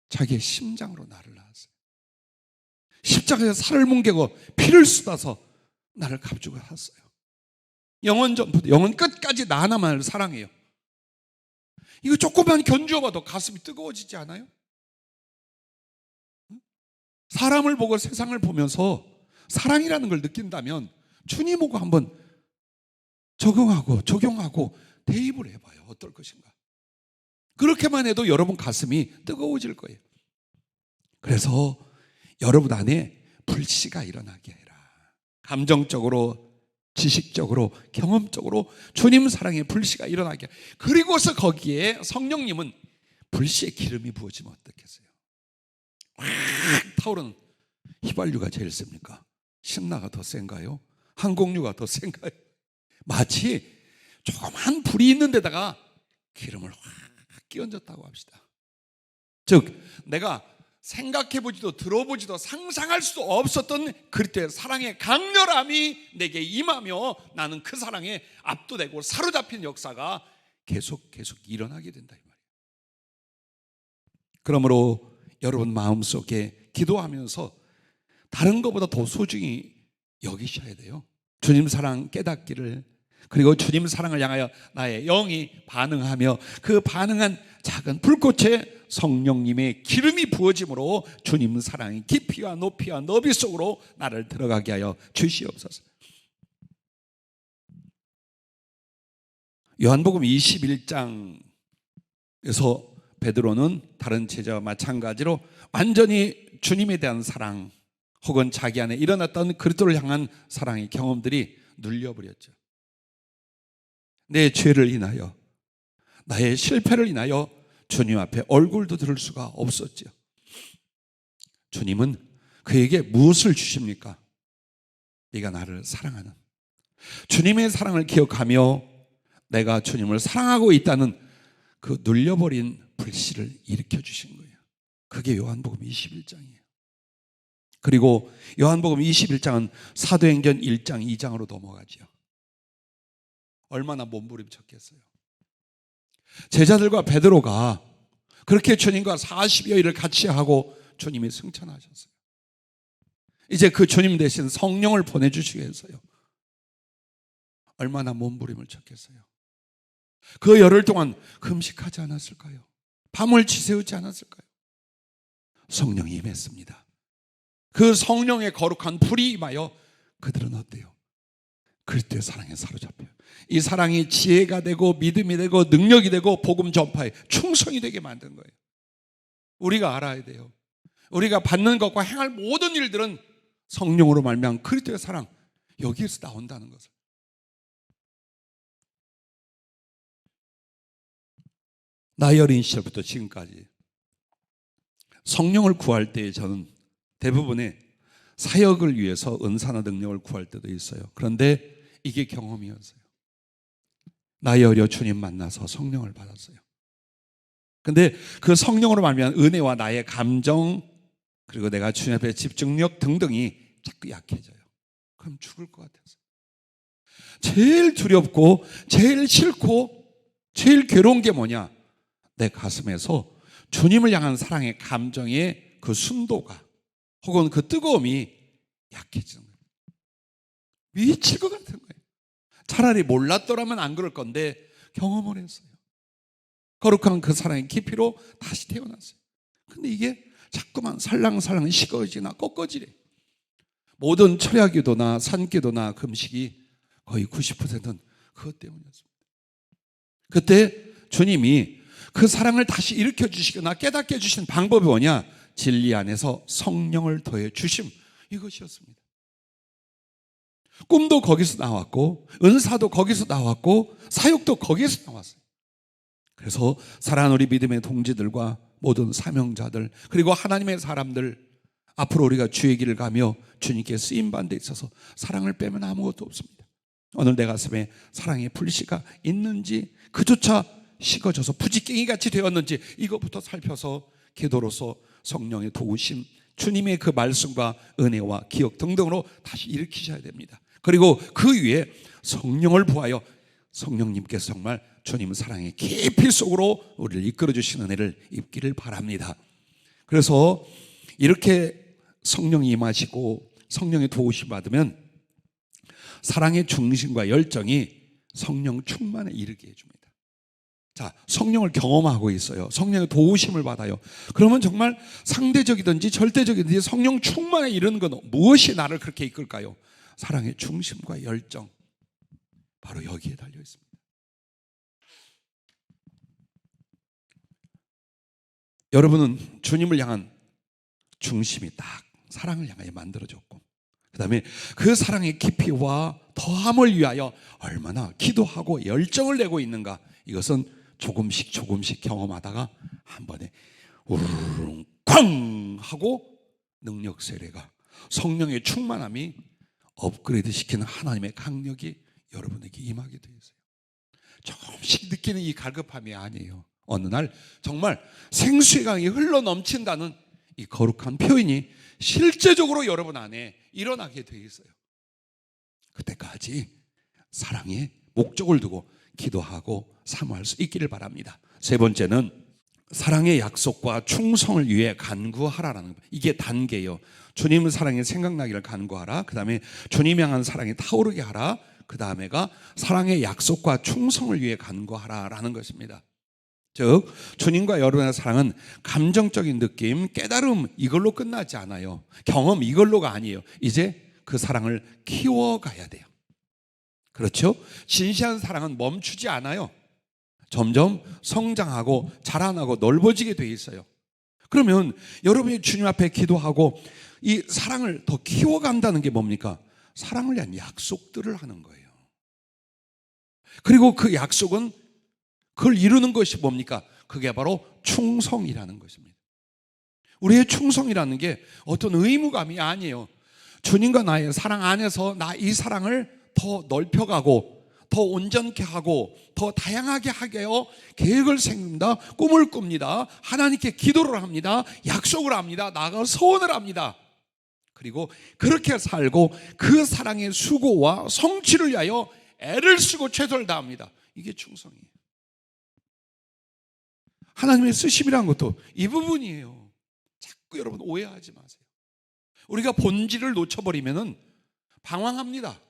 자기의 심장으로 나를 낳았어요. 십자가에서 살을 뭉개고 피를 쏟아서 나를 가지고 갔어요. 영원 전부터 영원 끝까지 나 하나만을 사랑해요. 이거 조금만 견주어봐도 가슴이 뜨거워지지 않아요? 사람을 보고 세상을 보면서 사랑이라는 걸 느낀다면 주님하고 한번 적용하고 대입을 해봐요. 어떨 것인가. 그렇게만 해도 여러분 가슴이 뜨거워질 거예요. 그래서 여러분 안에 불씨가 일어나게 해라. 감정적으로, 지식적으로, 경험적으로 주님 사랑의 불씨가 일어나게. 그리고서 거기에 성령님은 불씨의 기름이 부어지면 어떻겠어요? 확 타오르는 휘발유가 제일 셉니까? 신라가 더 센가요? 항공유가 더 센가요? 마치 조그만 불이 있는 데다가 기름을 확 끼얹었다고 합시다. 즉 내가 생각해보지도 들어보지도 상상할 수도 없었던 그리스도의 사랑의 강렬함이 내게 임하며 나는 그 사랑에 압도되고 사로잡힌 역사가 계속 일어나게 된다 이 말이에요. 그러므로 여러분 마음속에 기도하면서 다른 것보다 더 소중히 여기셔야 돼요. 주님 사랑 깨닫기를, 그리고 주님 사랑을 향하여 나의 영이 반응하며 그 반응한 작은 불꽃에 성령님의 기름이 부어짐으로 주님 사랑의 깊이와 높이와 너비 속으로 나를 들어가게 하여 주시옵소서. 요한복음 21장에서 베드로는 다른 제자와 마찬가지로 완전히 주님에 대한 사랑 혹은 자기 안에 일어났던 그리스도를 향한 사랑의 경험들이 눌려버렸죠. 내 죄를 인하여, 나의 실패를 인하여 주님 앞에 얼굴도 들을 수가 없었죠. 주님은 그에게 무엇을 주십니까? 네가 나를 사랑하는, 주님의 사랑을 기억하며 내가 주님을 사랑하고 있다는 그 눌려버린 불씨를 일으켜 주신 거예요. 그게 요한복음 21장이에요. 그리고 요한복음 21장은 사도행전 1장 2장으로 넘어가죠. 얼마나 몸부림쳤겠어요. 제자들과 베드로가 그렇게 주님과 40여일을 같이 하고 주님이 승천하셨어요. 이제 그 주님 대신 성령을 보내주시기 위해서요. 얼마나 몸부림을 쳤겠어요. 그 열흘 동안 금식하지 않았을까요? 밤을 지새우지 않았을까요? 성령이 임했습니다. 그 성령의 거룩한 불이 임하여 그들은 어때요? 그리스도의 사랑에 사로잡혀요. 이 사랑이 지혜가 되고 믿음이 되고 능력이 되고 복음 전파에 충성이 되게 만든 거예요. 우리가 알아야 돼요. 우리가 받는 것과 행할 모든 일들은 성령으로 말미암은 그리스도의 사랑, 여기에서 나온다는 것을. 나이 어린 시절부터 지금까지 성령을 구할 때 저는 대부분의 사역을 위해서 은사나 능력을 구할 때도 있어요. 그런데 이게 경험이었어요. 나이 어려 주님 만나서 성령을 받았어요. 근데 그 성령으로 말미암은 은혜와 나의 감정, 그리고 내가 주님 앞에 집중력 등등이 자꾸 약해져요. 그럼 죽을 것 같아서. 제일 두렵고 제일 싫고 제일 괴로운 게 뭐냐? 내 가슴에서 주님을 향한 사랑의 감정의 그 순도가 혹은 그 뜨거움이 약해지는 거예요. 미칠 것 같은 거예요. 차라리 몰랐더라면 안 그럴 건데 경험을 했어요. 거룩한 그 사랑의 깊이로 다시 태어났어요. 근데 이게 자꾸만 살랑살랑 식어지나 꺾어지래. 모든 철야기도나 산기도나 금식이 거의 90%는 그것 때문이었습니다. 그때 주님이 그 사랑을 다시 일으켜 주시거나 깨닫게 해주신 방법이 뭐냐? 진리 안에서 성령을 더해 주심, 이것이었습니다. 꿈도 거기서 나왔고 은사도 거기서 나왔고 사역도 거기서 나왔어요. 그래서 사랑하는 우리 믿음의 동지들과 모든 사명자들 그리고 하나님의 사람들, 앞으로 우리가 주의 길을 가며 주님께 쓰임받는 데 있어서 사랑을 빼면 아무것도 없습니다. 오늘 내 가슴에 사랑의 불씨가 있는지, 그조차 식어져서 부지깽이같이 되었는지 이것부터 살펴서 기도로서 성령의 도우심, 주님의 그 말씀과 은혜와 기억 등등으로 다시 일으키셔야 됩니다. 그리고 그 위에 성령을 부하여 성령님께서 정말 주님 사랑의 깊이 속으로 우리를 이끌어 주시는 은혜를 입기를 바랍니다. 그래서 이렇게 성령이 임하시고 성령의 도우심 받으면 사랑의 중심과 열정이 성령 충만에 이르게 해줍니다. 자, 성령을 경험하고 있어요. 성령의 도우심을 받아요. 그러면 정말 상대적이든지 절대적이든지 성령 충만에 이르는 건 무엇이 나를 그렇게 이끌까요? 사랑의 중심과 열정, 바로 여기에 달려 있습니다. 여러분은 주님을 향한 중심이 딱 사랑을 향하여 만들어졌고, 그 다음에 그 사랑의 깊이와 더함을 위하여 얼마나 기도하고 열정을 내고 있는가, 이것은 조금씩 경험하다가 한 번에 우르르 쾅 하고 능력 세례가, 성령의 충만함이 업그레이드 시키는 하나님의 강력이 여러분에게 임하게 되어 있어요. 조금씩 느끼는 이 갈급함이 아니에요. 어느 날 정말 생수의 강이 흘러 넘친다는 이 거룩한 표현이 실제적으로 여러분 안에 일어나게 되어 있어요. 그때까지 사랑의 목적을 두고 기도하고 사모할 수 있기를 바랍니다. 세 번째는 사랑의 약속과 충성을 위해 간구하라라는 거예요. 이게 단계예요. 주님의 사랑이 생각나기를 간구하라. 그 다음에 주님 향한 사랑이 타오르게 하라. 그 다음에가 사랑의 약속과 충성을 위해 간구하라라는 것입니다. 즉 주님과 여러분의 사랑은 감정적인 느낌, 깨달음 이걸로 끝나지 않아요. 경험 이걸로가 아니에요. 이제 그 사랑을 키워가야 돼요. 그렇죠? 진실한 사랑은 멈추지 않아요. 점점 성장하고 자라나고 넓어지게 돼 있어요. 그러면 여러분이 주님 앞에 기도하고 이 사랑을 더 키워간다는 게 뭡니까? 사랑을 위한 약속들을 하는 거예요. 그리고 그 약속은 그걸 이루는 것이 뭡니까? 그게 바로 충성이라는 것입니다. 우리의 충성이라는 게 어떤 의무감이 아니에요. 주님과 나의 사랑 안에서 나 이 사랑을 더 넓혀가고 더 온전케 하고 더 다양하게 하게 하여 계획을 세웁니다. 꿈을 꿉니다. 하나님께 기도를 합니다. 약속을 합니다. 나아가 소원을 합니다. 그리고 그렇게 살고 그 사랑의 수고와 성취를 위하여 애를 쓰고 최선을 다합니다. 이게 충성이에요. 하나님의 쓰심이라는 것도 이 부분이에요. 자꾸 여러분 오해하지 마세요. 우리가 본질을 놓쳐버리면 방황합니다.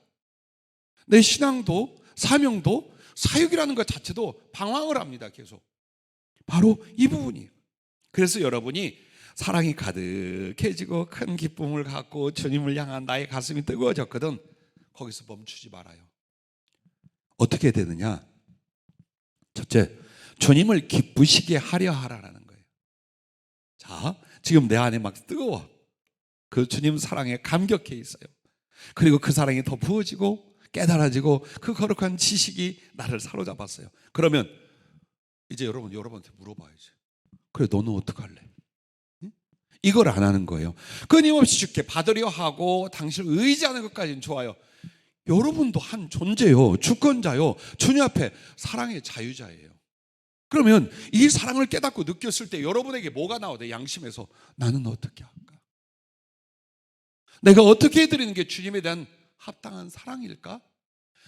내 신앙도 사명도 사역이라는 것 자체도 방황을 합니다. 계속. 바로 이 부분이에요. 그래서 여러분이 사랑이 가득해지고 큰 기쁨을 갖고 주님을 향한 나의 가슴이 뜨거워졌거든. 거기서 멈추지 말아요. 어떻게 되느냐? 첫째, 주님을 기쁘시게 하려 하라는 거예요. 자, 지금 내 안에 막 뜨거워. 그 주님 사랑에 감격해 있어요. 그리고 그 사랑이 더 부어지고 깨달아지고 그 거룩한 지식이 나를 사로잡았어요. 그러면 이제 여러분한테 물어봐야지. 그래, 너는 어떡할래? 응? 이걸 안 하는 거예요. 끊임없이 주께 받으려 하고 당신을 의지하는 것까지는 좋아요. 여러분도 한 존재요, 주권자요, 주님 앞에 사랑의 자유자예요. 그러면 이 사랑을 깨닫고 느꼈을 때 여러분에게 뭐가 나오대? 양심에서 나는 어떻게 할까? 내가 어떻게 해드리는 게 주님에 대한 합당한 사랑일까?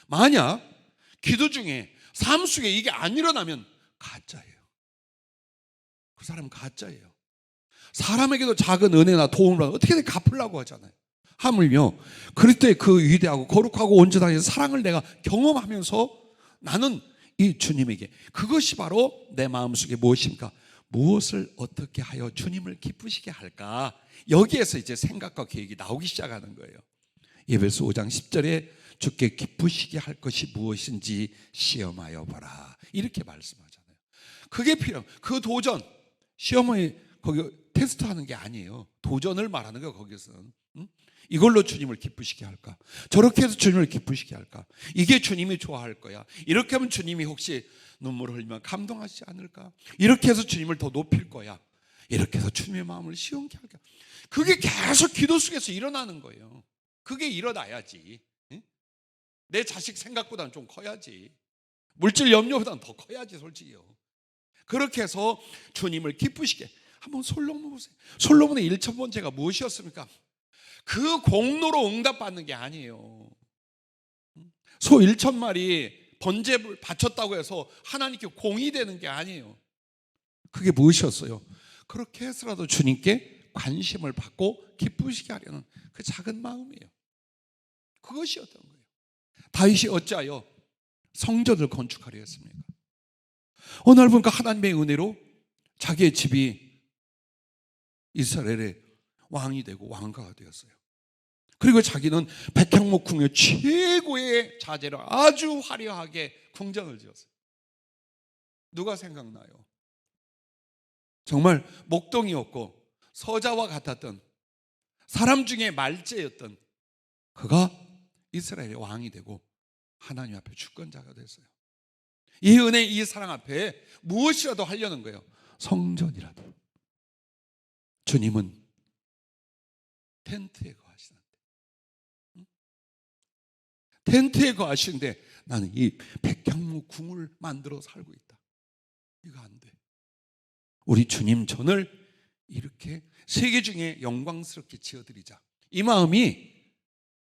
만약 기도 중에 삶 속에 이게 안 일어나면 가짜예요. 그 사람은 가짜예요. 사람에게도 작은 은혜나 도움을 받으면 어떻게든 갚으려고 하잖아요. 하물며 그리스도의 그 위대하고 거룩하고 온전한 사랑을 내가 경험하면서 나는 이 주님에게, 그것이 바로 내 마음속에 무엇입니까? 무엇을 어떻게 하여 주님을 기쁘시게 할까? 여기에서 이제 생각과 계획이 나오기 시작하는 거예요. 에베소 5장 10절에 주께 기쁘시게 할 것이 무엇인지 시험하여 보라, 이렇게 말씀하잖아요. 그게 필요한, 그 도전, 시험을 거기 테스트하는 게 아니에요. 도전을 말하는 거예요. 거기서는 이걸로 주님을 기쁘시게 할까? 저렇게 해서 주님을 기쁘시게 할까? 이게 주님이 좋아할 거야. 이렇게 하면 주님이 혹시 눈물을 흘리면 감동하지 않을까? 이렇게 해서 주님을 더 높일 거야. 이렇게 해서 주님의 마음을 시원케 할까? 그게 계속 기도 속에서 일어나는 거예요. 그게 일어나야지. 내 자식 생각보다는 좀 커야지. 물질 염려보다는 더 커야지, 솔직히요. 그렇게 해서 주님을 기쁘시게. 한번 솔로몬 보세요. 솔로몬의 1,000번째가 무엇이었습니까? 그 공로로 응답받는 게 아니에요. 소 1,000마리 번제를 바쳤다고 해서 하나님께 공이 되는 게 아니에요. 그게 무엇이었어요? 그렇게 해서라도 주님께 관심을 받고 기쁘시게 하려는 그 작은 마음이에요. 그것이었던 거예요. 다윗이 어찌하여 성전을 건축하려 했습니까? 어느 날 보니까 하나님의 은혜로 자기의 집이 이스라엘의 왕이 되고 왕가가 되었어요. 그리고 자기는 백향목궁의 최고의 자재로 아주 화려하게 궁전을 지었어요. 누가 생각나요? 정말 목동이었고 서자와 같았던, 사람 중에 말제였던 그가 이스라엘의 왕이 되고 하나님 앞에 주권자가 됐어요. 이 은혜, 이 사랑 앞에 무엇이라도 하려는 거예요. 성전이라도. 주님은 텐트에 거하시는데, 텐트에 거하시는데 나는 이 백향목궁을 만들어 살고 있다. 이거 안 돼. 우리 주님 전을 이렇게 세계 중에 영광스럽게 지어드리자. 이 마음이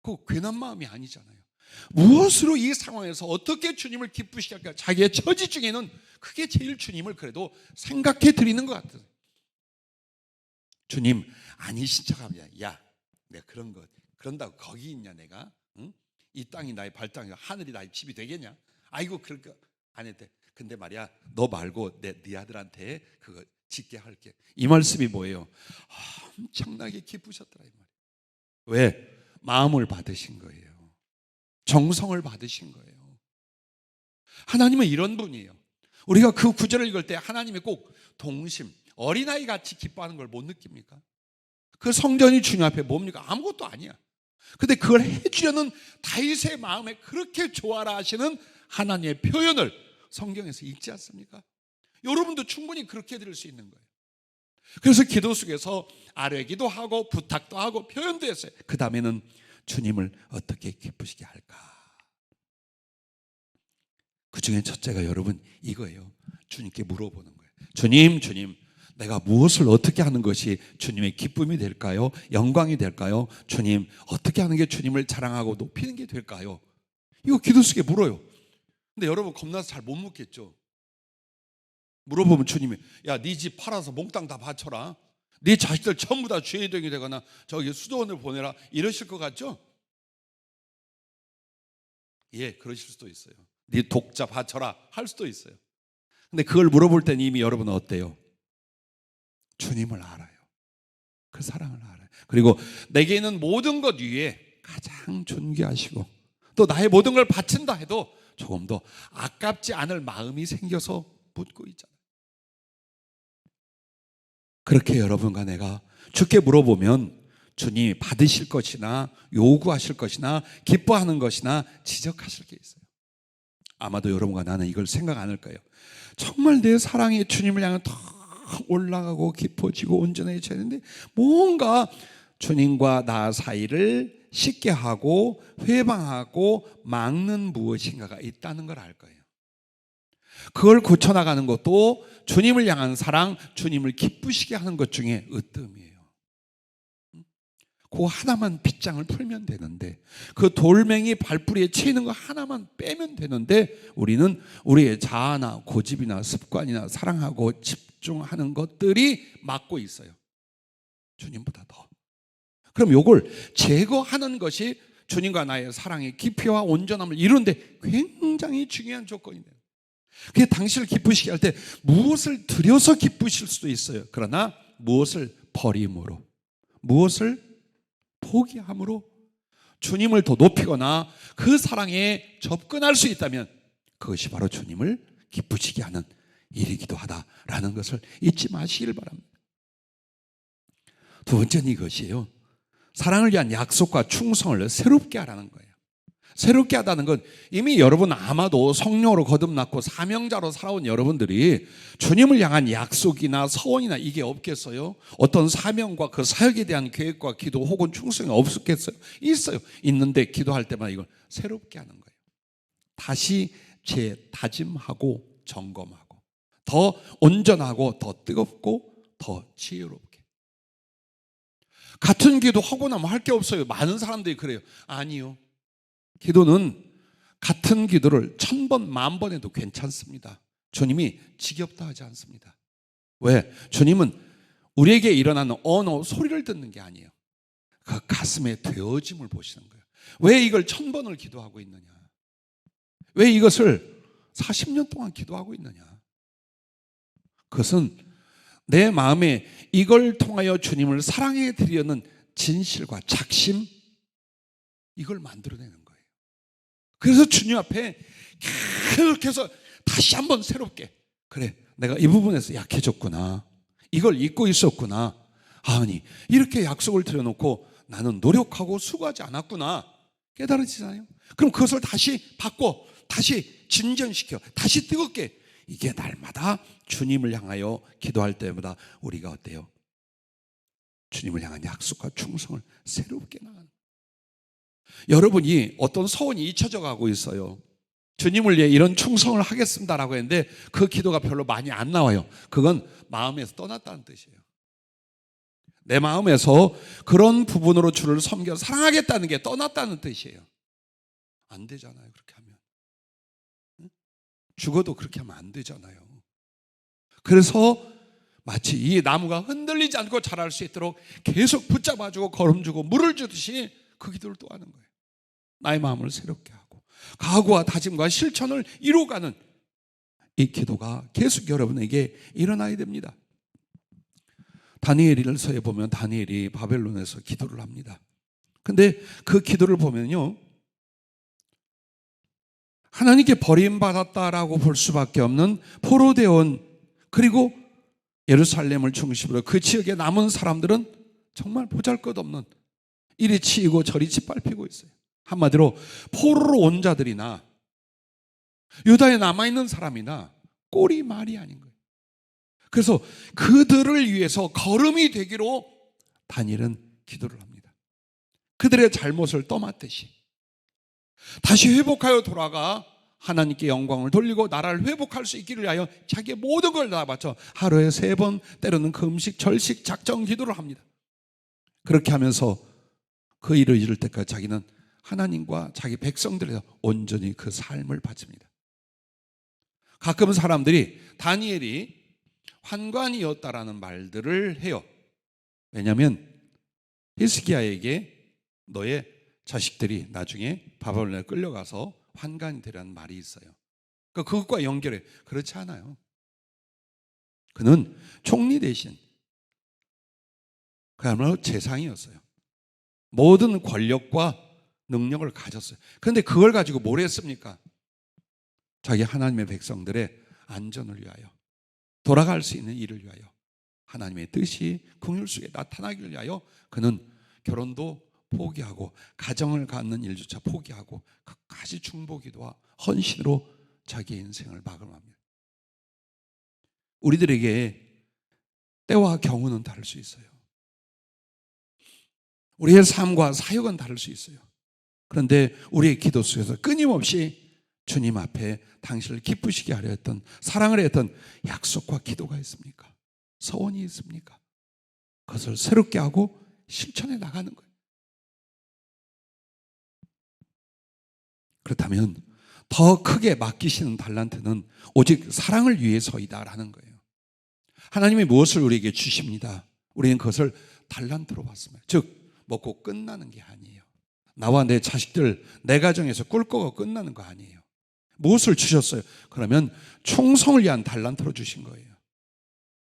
그 괜한 마음이 아니잖아요. 무엇으로 이 상황에서 어떻게 주님을 기쁘시게 할까? 자기의 처지 중에는 그게 제일 주님을 그래도 생각해 드리는 것 같아요. 주님 아니신 척하면, 야, 내가 그런 거 그런다고 거기 있냐 내가? 응? 이 땅이 나의 발땅이고 하늘이 나의 집이 되겠냐? 아이고 그럴 거 안 해도 돼. 근데 말이야, 너 말고 네 아들한테 그거 짓게 할게. 이 말씀이 뭐예요? 엄청나게 기쁘셨더라 이 말이에요. 왜? 마음을 받으신 거예요. 정성을 받으신 거예요. 하나님은 이런 분이에요. 우리가 그 구절을 읽을 때 하나님이 꼭 동심, 어린아이 같이 기뻐하는 걸 못 느낍니까? 그 성전이 주님 앞에 뭡니까? 아무것도 아니야. 근데 그걸 해주려는 다윗의 마음에 그렇게 좋아라 하시는 하나님의 표현을 성경에서 읽지 않습니까? 여러분도 충분히 그렇게 드릴 수 있는 거예요. 그래서 기도 속에서 아뢰기도 하고 부탁도 하고 표현도 했어요. 그 다음에는 주님을 어떻게 기쁘시게 할까? 그 중에 첫째가 여러분 이거예요. 주님께 물어보는 거예요. 주님, 내가 무엇을 어떻게 하는 것이 주님의 기쁨이 될까요? 영광이 될까요? 주님, 어떻게 하는 게 주님을 자랑하고 높이는 게 될까요? 이거 기도 속에 물어요. 근데 여러분 겁나서 잘 못 묻겠죠. 물어보면 주님이, 야, 네 집 팔아서 몽땅 다 바쳐라. 네 자식들 전부 다 주의동이 되거나 저기 수도원을 보내라, 이러실 것 같죠? 예, 그러실 수도 있어요. 네 독자 바쳐라 할 수도 있어요. 근데 그걸 물어볼 때는 이미 여러분은 어때요? 주님을 알아요. 그 사랑을 알아요. 그리고 내게 있는 모든 것 위에 가장 존귀하시고 또 나의 모든 걸 바친다 해도 조금 더 아깝지 않을 마음이 생겨서 묻고 있잖아요. 그렇게 여러분과 내가 주께 물어보면 주님이 받으실 것이나 요구하실 것이나 기뻐하는 것이나 지적하실 게 있어요. 아마도 여러분과 나는 이걸 생각 안 할 거예요. 정말 내 사랑이 주님을 향해 더 올라가고 깊어지고 온전해져야 되는데 뭔가 주님과 나 사이를 쉽게 하고 회방하고 막는 무엇인가가 있다는 걸 알 거예요. 그걸 고쳐나가는 것도 주님을 향한 사랑, 주님을 기쁘시게 하는 것 중에 으뜸이에요. 그 하나만 빗장을 풀면 되는데, 그 돌멩이 발뿌리에 치이는 거 하나만 빼면 되는데, 우리는 우리의 자아나 고집이나 습관이나 사랑하고 집중하는 것들이 막고 있어요. 주님보다 더. 그럼 요걸 제거하는 것이 주님과 나의 사랑의 깊이와 온전함을 이루는데 굉장히 중요한 조건이에요. 그게 당신을 기쁘시게 할 때 무엇을 들여서 기쁘실 수도 있어요. 그러나 무엇을 버림으로, 무엇을 포기함으로 주님을 더 높이거나 그 사랑에 접근할 수 있다면 그것이 바로 주님을 기쁘시게 하는 일이기도 하다라는 것을 잊지 마시길 바랍니다. 두 번째는 이것이에요. 사랑을 위한 약속과 충성을 새롭게 하라는 거예요. 새롭게 하다는 건 이미 여러분 아마도 성령으로 거듭났고 사명자로 살아온 여러분들이 주님을 향한 약속이나 서원이나 이게 없겠어요? 어떤 사명과 그 사역에 대한 계획과 기도 혹은 충성이 없었겠어요? 있어요. 있는데 기도할 때마다 이걸 새롭게 하는 거예요. 다시 재다짐하고 점검하고 더 온전하고 더 뜨겁고 더 지혜롭게. 같은 기도 하고 나면 할 게 없어요. 많은 사람들이 그래요. 아니요. 기도는 같은 기도를 1000번, 10,000번 해도 괜찮습니다. 주님이 지겹다 하지 않습니다. 왜? 주님은 우리에게 일어나는 언어, 소리를 듣는 게 아니에요. 그 가슴의 되어짐을 보시는 거예요. 왜 이걸 1000번을 기도하고 있느냐? 왜 이것을 40년 동안 기도하고 있느냐? 그것은 내 마음에 이걸 통하여 주님을 사랑해 드리려는 진실과 작심, 이걸 만들어내는 거예요. 그래서 주님 앞에 그렇게 해서 다시 한번 새롭게, 그래, 내가 이 부분에서 약해졌구나, 이걸 잊고 있었구나, 아니 이렇게 약속을 드려놓고 나는 노력하고 수고하지 않았구나 깨달아지잖아요. 그럼 그것을 다시 바꿔, 다시 진전시켜, 다시 뜨겁게. 이게 날마다 주님을 향하여 기도할 때마다 우리가 어때요? 주님을 향한 약속과 충성을 새롭게 나가는. 여러분이 어떤 소원이 잊혀져 가고 있어요. 주님을 위해 이런 충성을 하겠습니다라고 했는데 그 기도가 별로 많이 안 나와요. 그건 마음에서 떠났다는 뜻이에요. 내 마음에서 그런 부분으로 주를 섬겨 사랑하겠다는 게 떠났다는 뜻이에요. 안 되잖아요, 그렇게 하면. 죽어도 그렇게 하면 안 되잖아요. 그래서 마치 이 나무가 흔들리지 않고 자랄 수 있도록 계속 붙잡아주고 거름주고 물을 주듯이 그 기도를 또 하는 거예요. 나의 마음을 새롭게 하고 각오와 다짐과 실천을 이루어가는 이 기도가 계속 여러분에게 일어나야 됩니다. 다니엘서에 보면 다니엘이 바벨론에서 기도를 합니다. 근데 그 기도를 보면요, 하나님께 버림받았다라고 볼 수밖에 없는 포로되어 온, 그리고 예루살렘을 중심으로 그 지역에 남은 사람들은 정말 보잘것없는, 이리 치이고 저리 짓밟히고 있어요. 한마디로 포로로 온 자들이나 유다에 남아있는 사람이나 꼴이 말이 아닌 거예요. 그래서 그들을 위해서 걸음이 되기로 다니엘은 기도를 합니다. 그들의 잘못을 떠맡듯이 다시 회복하여 돌아가 하나님께 영광을 돌리고 나라를 회복할 수 있기를 위하여 자기의 모든 걸 다 바쳐 하루에 3번, 때로는 금식, 절식, 작정 기도를 합니다. 그렇게 하면서 그 일을 이룰 때까지 자기는 하나님과 자기 백성들에서 온전히 그 삶을 바칩니다. 가끔 사람들이 다니엘이 환관이었다라는 말들을 해요. 왜냐하면 히스기야에게 너의 자식들이 나중에 바벨론에 끌려가서 환관이 되라는 말이 있어요. 그것과 연결해. 그렇지 않아요. 그는 총리 대신 그야말로 재상이었어요. 모든 권력과 능력을 가졌어요. 그런데 그걸 가지고 뭘 했습니까? 자기 하나님의 백성들의 안전을 위하여, 돌아갈 수 있는 일을 위하여, 하나님의 뜻이 긍휼 속에 나타나기를 위하여 그는 결혼도 포기하고 가정을 갖는 일조차 포기하고 끝까지 중보기도와 헌신으로 자기의 인생을 마감합니다. 우리들에게 때와 경우는 다를 수 있어요. 우리의 삶과 사역은 다를 수 있어요. 그런데 우리의 기도 속에서 끊임없이 주님 앞에 당신을 기쁘시게 하려 했던, 사랑을 했던 약속과 기도가 있습니까? 서원이 있습니까? 그것을 새롭게 하고 실천해 나가는 거예요. 그렇다면 더 크게 맡기시는 달란트는 오직 사랑을 위해서이다라는 거예요. 하나님이 무엇을 우리에게 주십니다. 우리는 그것을 달란트로 받습니다. 즉 먹고 끝나는 게 아니에요. 나와 내 자식들, 내 가정에서 꿀꺽고 끝나는 거 아니에요. 무엇을 주셨어요? 그러면 충성을 위한 달란트로 주신 거예요.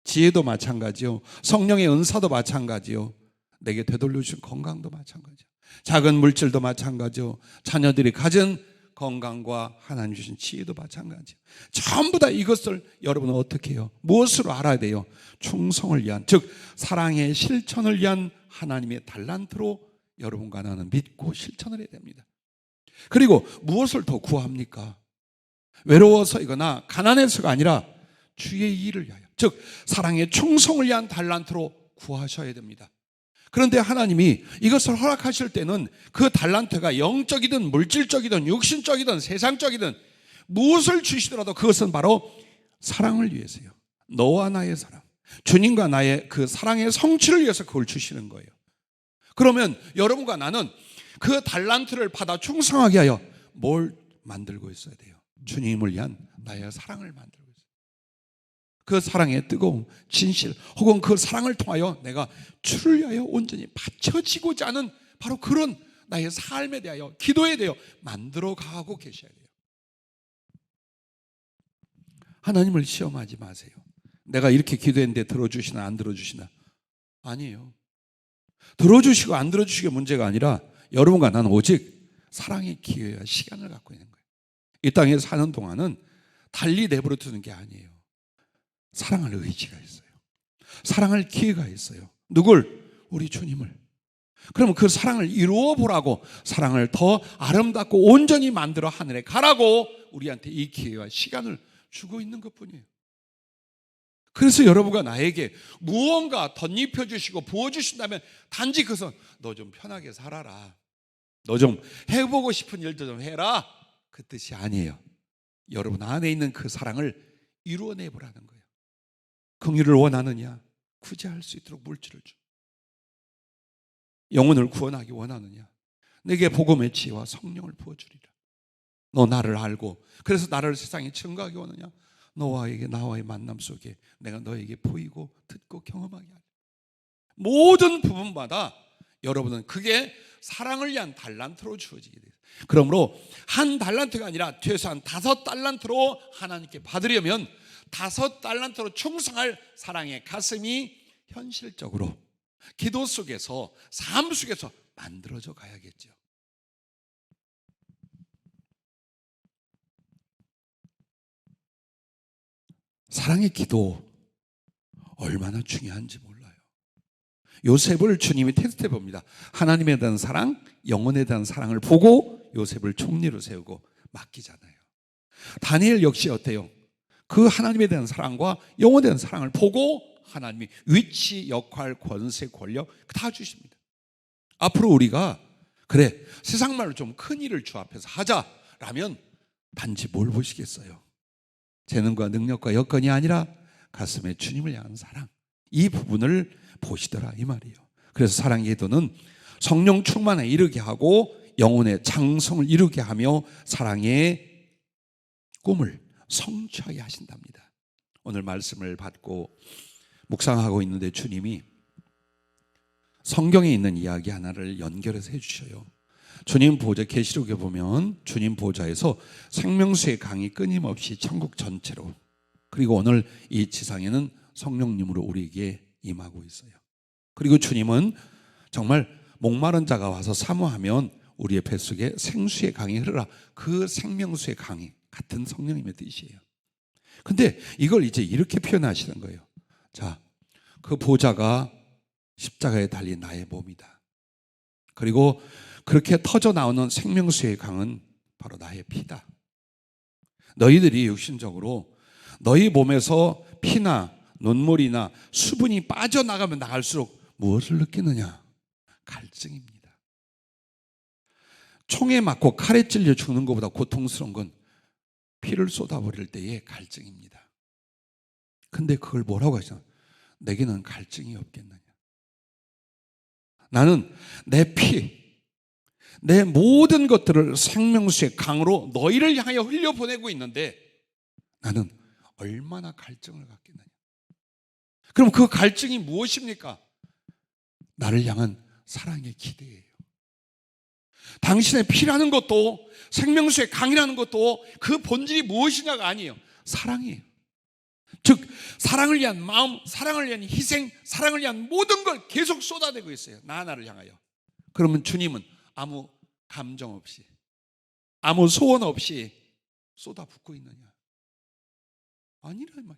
지혜도 마찬가지요. 성령의 은사도 마찬가지요. 내게 되돌려 주신 건강도 마찬가지요. 작은 물질도 마찬가지요. 자녀들이 가진 건강과 하나님 주신 지혜도 마찬가지요. 전부 다 이것을 여러분은 어떻게 해요? 무엇으로 알아야 돼요? 충성을 위한, 즉 사랑의 실천을 위한 하나님의 달란트로 여러분과 나는 믿고 실천을 해야 됩니다. 그리고 무엇을 더 구합니까? 외로워서이거나 가난해서가 아니라 주의 일을 위하여, 즉 사랑의 충성을 위한 달란트로 구하셔야 됩니다. 그런데 하나님이 이것을 허락하실 때는 그 달란트가 영적이든 물질적이든 육신적이든 세상적이든 무엇을 주시더라도 그것은 바로 사랑을 위해서요. 너와 나의 사랑, 주님과 나의 그 사랑의 성취를 위해서 그걸 주시는 거예요. 그러면 여러분과 나는 그 달란트를 받아 충성하게 하여 뭘 만들고 있어야 돼요? 주님을 위한 나의 사랑을 만들고 있어요. 그 사랑의 뜨거움, 진실, 혹은 그 사랑을 통하여 내가 주를 위하여 온전히 바쳐지고자 하는 바로 그런 나의 삶에 대하여, 기도에 대하여 만들어 가고 계셔야 돼요. 하나님을 시험하지 마세요. 내가 이렇게 기도했는데 들어주시나 안 들어주시나. 아니에요. 들어주시고 안 들어주시게 문제가 아니라 여러분과 나는 오직 사랑의 기회와 시간을 갖고 있는 거예요. 이 땅에 사는 동안은 달리 내버려 두는 게 아니에요. 사랑할 의지가 있어요. 사랑할 기회가 있어요. 누굴? 우리 주님을. 그러면 그 사랑을 이루어 보라고, 사랑을 더 아름답고 온전히 만들어 하늘에 가라고 우리한테 이 기회와 시간을 주고 있는 것뿐이에요. 그래서 여러분과 나에게 무언가 덧입혀 주시고 부어 주신다면 단지 그것은 너 좀 편하게 살아라, 너 좀 해보고 싶은 일도 좀 해라, 그 뜻이 아니에요. 여러분 안에 있는 그 사랑을 이루어내 보라는 거예요. 긍휼을 원하느냐? 구제할 수 있도록 물질을 줘. 영혼을 구원하기 원하느냐? 내게 복음의 지혜와 성령을 부어주리라. 너 나를 알고 그래서 나를 세상에 증거하기 원하냐? 나와의 만남 속에 내가 너에게 보이고 듣고 경험하게 하리. 모든 부분마다 여러분은 그게 사랑을 위한 달란트로 주어지게 돼요. 그러므로 한 달란트가 아니라 최소한 5달란트로 하나님께 받으려면 5달란트로 충성할 사랑의 가슴이 현실적으로 기도 속에서, 삶 속에서 만들어져 가야겠죠. 사랑의 기도 얼마나 중요한지 몰라요. 요셉을 주님이 테스트해 봅니다. 하나님에 대한 사랑, 영혼에 대한 사랑을 보고 요셉을 총리로 세우고 맡기잖아요. 다니엘 역시 어때요? 그 하나님에 대한 사랑과 영혼에 대한 사랑을 보고 하나님이 위치, 역할, 권세, 권력 다 주십니다. 앞으로 우리가 그래 세상 말로 좀 큰 일을 주 앞에서 하자라면 단지 뭘 보시겠어요? 재능과 능력과 여건이 아니라 가슴에 주님을 향한 사랑, 이 부분을 보시더라 이 말이에요. 그래서 사랑의 기도는 성령 충만에 이르게 하고 영혼의 장성을 이루게 하며 사랑의 꿈을 성취하게 하신답니다. 오늘 말씀을 받고 묵상하고 있는데 주님이 성경에 있는 이야기 하나를 연결해서 해주셔요. 주님 보좌, 계시록에 보면 주님 보좌에서 생명수의 강이 끊임없이 천국 전체로, 그리고 오늘 이 지상에는 성령님으로 우리에게 임하고 있어요. 그리고 주님은 정말 목마른 자가 와서 사모하면 우리의 뱃속에 생수의 강이 흐르라, 그 생명수의 강이 같은 성령님의 뜻이에요. 근데 이걸 이제 이렇게 표현하시는 거예요. 자, 그 보좌가 십자가에 달린 나의 몸이다. 그리고 그렇게 터져 나오는 생명수의 강은 바로 나의 피다. 너희들이 육신적으로 너희 몸에서 피나 눈물이나 수분이 빠져나가면 나갈수록 무엇을 느끼느냐? 갈증입니다. 총에 맞고 칼에 찔려 죽는 것보다 고통스러운 건 피를 쏟아버릴 때의 갈증입니다. 근데 그걸 뭐라고 하시나? 내게는 갈증이 없겠느냐? 나는 내 피, 내 모든 것들을 생명수의 강으로 너희를 향하여 흘려보내고 있는데 나는 얼마나 갈증을 갖겠느냐? 그럼 그 갈증이 무엇입니까? 나를 향한 사랑의 기대예요. 당신의 피라는 것도 생명수의 강이라는 것도 그 본질이 무엇이냐가 아니에요. 사랑이에요. 즉 사랑을 위한 마음, 사랑을 위한 희생, 사랑을 위한 모든 걸 계속 쏟아내고 있어요. 나 하나를 향하여. 그러면 주님은 아무 감정 없이, 아무 소원 없이 쏟아붓고 있느냐? 아니라 말이에요.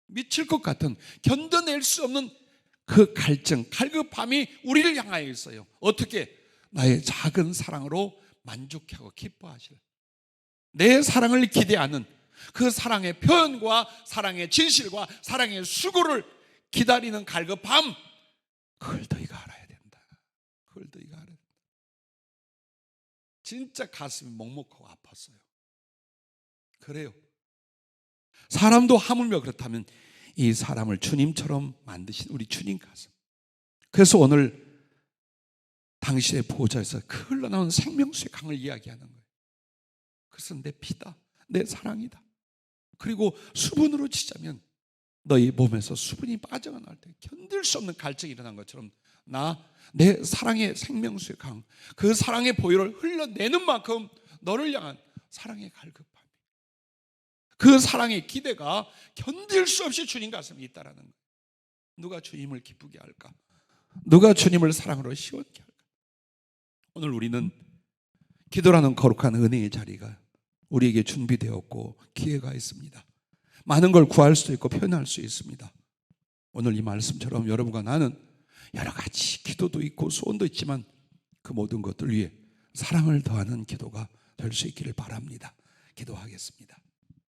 미칠 것 같은, 견뎌낼 수 없는 그 갈증, 갈급함이 우리를 향하여 있어요. 어떻게? 나의 작은 사랑으로 만족하고 기뻐하실, 내 사랑을 기대하는 그 사랑의 표현과 사랑의 진실과 사랑의 수고를 기다리는 갈급함, 그걸 너희가 알아야 된다. 그걸 너희가 알아야 된다. 진짜 가슴이 먹먹하고 아팠어요. 그래요. 사람도 하물며 그렇다면 이 사람을 주님처럼 만드신 우리 주님 가슴. 그래서 오늘 당신의 보좌에서 그 흘러나온 생명수의 강을 이야기하는 거예요. 그것은 내 피다, 내 사랑이다. 그리고 수분으로 치자면 너희 몸에서 수분이 빠져가 나올 때 견딜 수 없는 갈증이 일어난 것처럼 내 사랑의 생명수의 강, 그 사랑의 보혈을 흘러내는 만큼 너를 향한 사랑의 갈급함이, 그 사랑의 기대가 견딜 수 없이 주님 가슴에 있다라는 거예요. 누가 주님을 기쁘게 할까? 누가 주님을 사랑으로 시원케 할까? 오늘 우리는 기도라는 거룩한 은혜의 자리가 우리에게 준비되었고 기회가 있습니다. 많은 걸 구할 수도 있고 표현할 수 있습니다. 오늘 이 말씀처럼 여러분과 나는 여러 가지 기도도 있고 소원도 있지만 그 모든 것들 위해 사랑을 더하는 기도가 될 수 있기를 바랍니다. 기도하겠습니다.